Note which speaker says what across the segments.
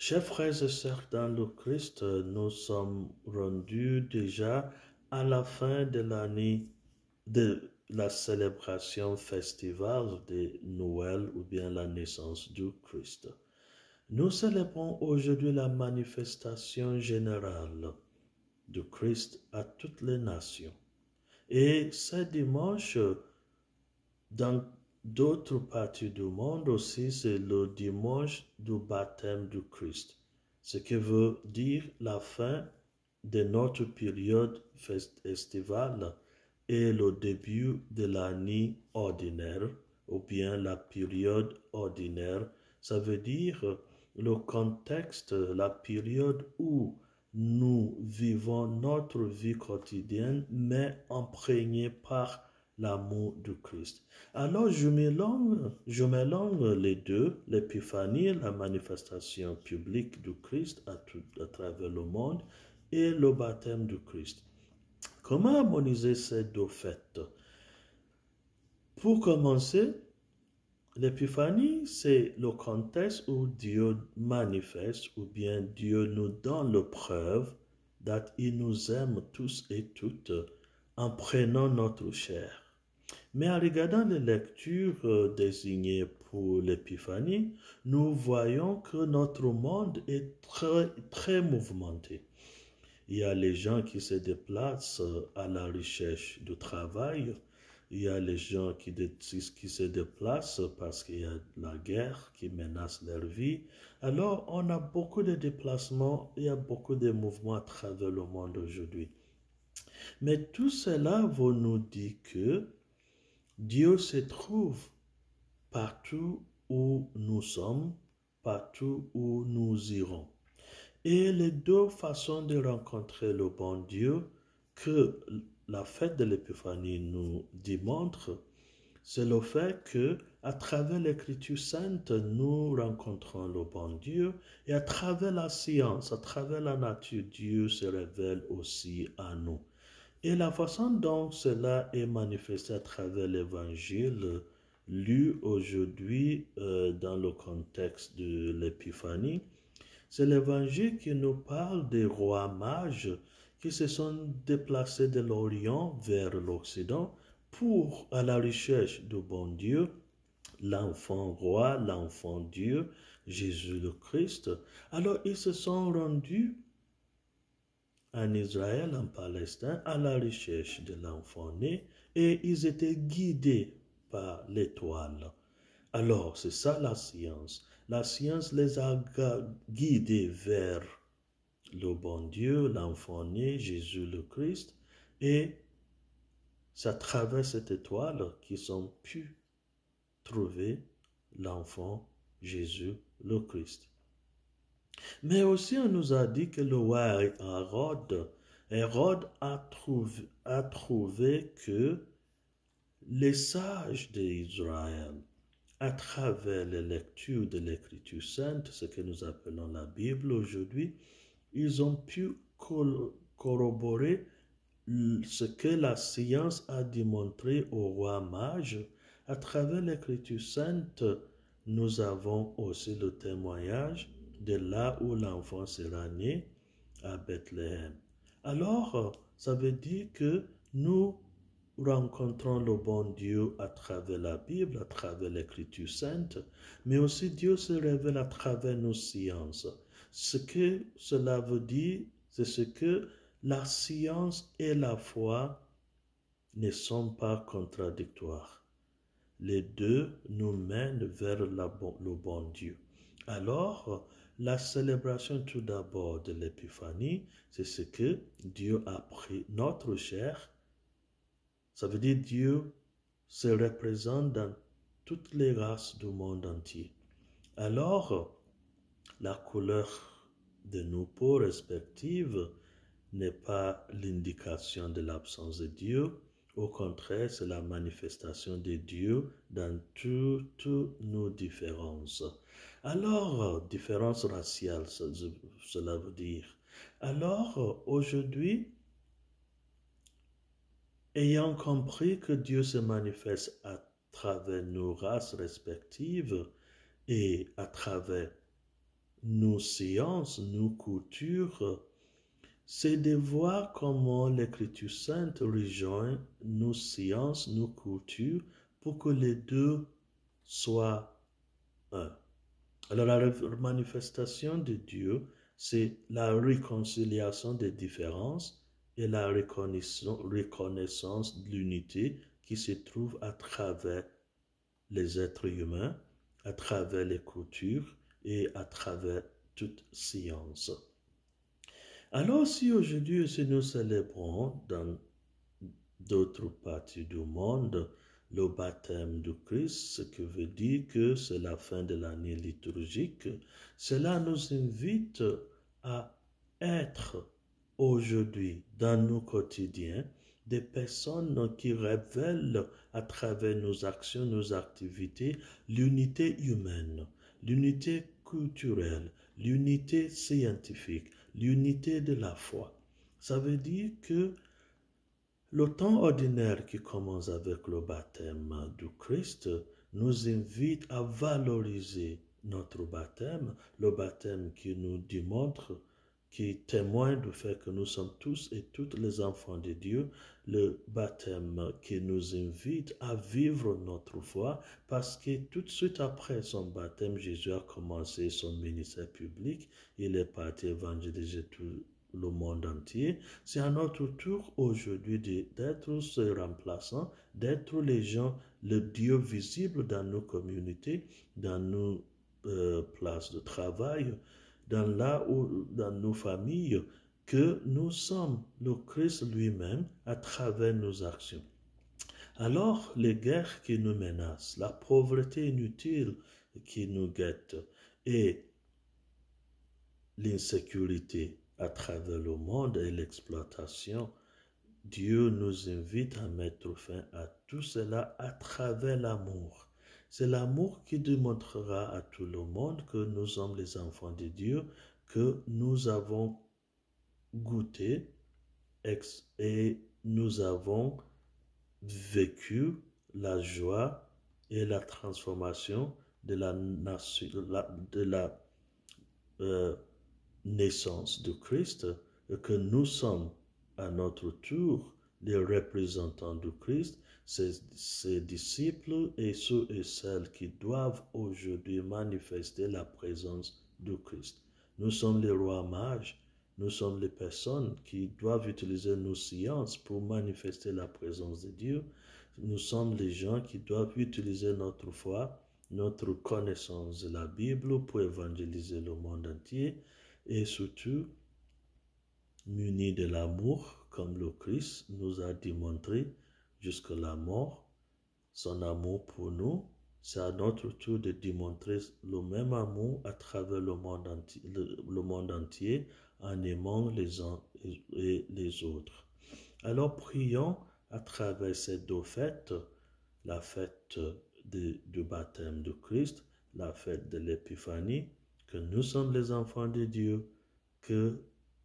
Speaker 1: Chers frères et sœurs dans le Christ, nous sommes rendus déjà à la fin de l'année de la célébration festivale de Noël ou bien la naissance du Christ. Nous célébrons aujourd'hui la manifestation générale du Christ à toutes les nations. Et ce dimanche, dans d'autres parties du monde aussi, c'est le dimanche du baptême du Christ, ce qui veut dire la fin de notre période estivale et le début de l'année ordinaire, ou bien la période ordinaire. Ça veut dire le contexte, la période où nous vivons notre vie quotidienne, mais imprégnée par l'amour du Christ. Alors je mélange les deux, l'épiphanie, la manifestation publique du Christ à travers le monde, et le baptême du Christ. Comment harmoniser ces deux fêtes? Pour commencer, l'épiphanie, c'est le contexte où Dieu manifeste ou bien Dieu nous donne la preuve qu'il nous aime tous et toutes en prenant notre chair. Mais en regardant les lectures désignées pour l'épiphanie, nous voyons que notre monde est très mouvementé. Il y a les gens qui se déplacent à la recherche du travail. Il y a les gens qui se déplacent parce qu'il y a la guerre qui menace leur vie. Alors, on a beaucoup de déplacements, il y a beaucoup de mouvements à travers le monde aujourd'hui. Mais tout cela vous nous dit que Dieu se trouve partout où nous sommes, partout où nous irons. Et les deux façons de rencontrer le bon Dieu que la fête de l'Épiphanie nous démontre, c'est le fait que à travers l'Écriture sainte, nous rencontrons le bon Dieu, et à travers la science, à travers la nature, Dieu se révèle aussi à nous. Et la façon dont cela est manifesté à travers l'Évangile, lu aujourd'hui dans le contexte de l'Épiphanie, c'est l'Évangile qui nous parle des rois mages qui se sont déplacés de l'Orient vers l'Occident pour à la recherche du bon Dieu, l'enfant roi, l'enfant Dieu, Jésus le Christ. Alors ils se sont rendus en Israël, en Palestine, à la recherche de l'enfant né, et ils étaient guidés par l'étoile. Alors, c'est ça la science. La science les a guidés vers le bon Dieu, l'enfant né, Jésus le Christ, et c'est à travers cette étoile qu'ils ont pu trouver l'enfant Jésus le Christ. Mais aussi, on nous a dit que le roi Hérode a trouvé que les sages d'Israël, à travers les lectures de l'Écriture sainte, ce que nous appelons la Bible aujourd'hui, ils ont pu corroborer ce que la science a démontré au roi mage. À travers l'Écriture sainte, nous avons aussi le témoignage de là où l'enfant sera né, à Bethléem. Alors, ça veut dire que nous rencontrons le bon Dieu à travers la Bible, à travers l'Écriture sainte, mais aussi Dieu se révèle à travers nos sciences. Ce que cela veut dire, c'est ce que la science et la foi ne sont pas contradictoires. Les deux nous mènent vers le bon Dieu. Alors, la célébration tout d'abord de l'Épiphanie, c'est ce que Dieu a pris notre chair. Ça veut dire Dieu se représente dans toutes les races du monde entier. Alors, la couleur de nos peaux respectives n'est pas l'indication de l'absence de Dieu. Au contraire, c'est la manifestation de Dieu dans toutes nos différences. Alors, différences raciales, cela veut dire. Alors, aujourd'hui, ayant compris que Dieu se manifeste à travers nos races respectives et à travers nos séances, nos coutures, c'est de voir comment l'Écriture sainte rejoint nos séances, nos cultures, pour que les deux soient un. Alors la manifestation de Dieu, c'est la réconciliation des différences et la reconnaissance de l'unité qui se trouve à travers les êtres humains, à travers les cultures et à travers toute science. Alors si aujourd'hui, si nous célébrons dans d'autres parties du monde le baptême du Christ, ce qui veut dire que c'est la fin de l'année liturgique, cela nous invite à être aujourd'hui dans nos quotidiens des personnes qui révèlent à travers nos actions, nos activités, l'unité humaine, l'unité culturelle, l'unité scientifique, l'unité de la foi. Ça veut dire que le temps ordinaire qui commence avec le baptême du Christ nous invite à valoriser notre baptême, le baptême qui nous démontre, qui témoigne du fait que nous sommes tous et toutes les enfants de Dieu, le baptême qui nous invite à vivre notre foi, parce que tout de suite après son baptême, Jésus a commencé son ministère public, il est parti évangéliser tout le monde entier. C'est à notre tour aujourd'hui d'être ce remplaçant, d'être les gens, le Dieu visible dans nos communautés, dans nos places de travail, dans nos familles, que nous sommes le Christ lui-même à travers nos actions. Alors, les guerres qui nous menacent, la pauvreté inutile qui nous guette et l'insécurité à travers le monde et l'exploitation, Dieu nous invite à mettre fin à tout cela à travers l'amour. C'est l'amour qui démontrera à tout le monde que nous sommes les enfants de Dieu, que nous avons goûté et nous avons vécu la joie et la transformation de la naissance de Christ, et que nous sommes à notre tour les représentants de Christ, ses disciples et ceux et celles qui doivent aujourd'hui manifester la présence de Christ. Nous sommes les rois mages, nous sommes les personnes qui doivent utiliser nos sciences pour manifester la présence de Dieu. Nous sommes les gens qui doivent utiliser notre foi, notre connaissance de la Bible pour évangéliser le monde entier et surtout munis de l'amour comme le Christ nous a démontré jusqu'à la mort son amour pour nous. C'est à notre tour de démontrer le même amour à travers le monde entier en aimant les uns et les autres. Alors prions à travers ces deux fêtes, la fête du baptême de Christ, la fête de l'Épiphanie, que nous sommes les enfants de Dieu, que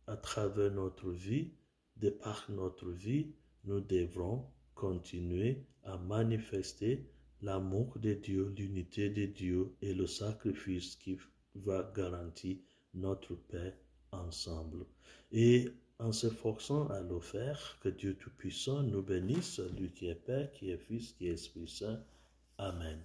Speaker 1: à travers notre vie, de par notre vie, nous devrons continuer à manifester l'amour de Dieu, l'unité de Dieu et le sacrifice qui va garantir notre paix ensemble. Et en s'efforçant à le faire, que Dieu Tout-Puissant nous bénisse, lui qui est Père, qui est Fils, qui est Esprit Saint. Amen.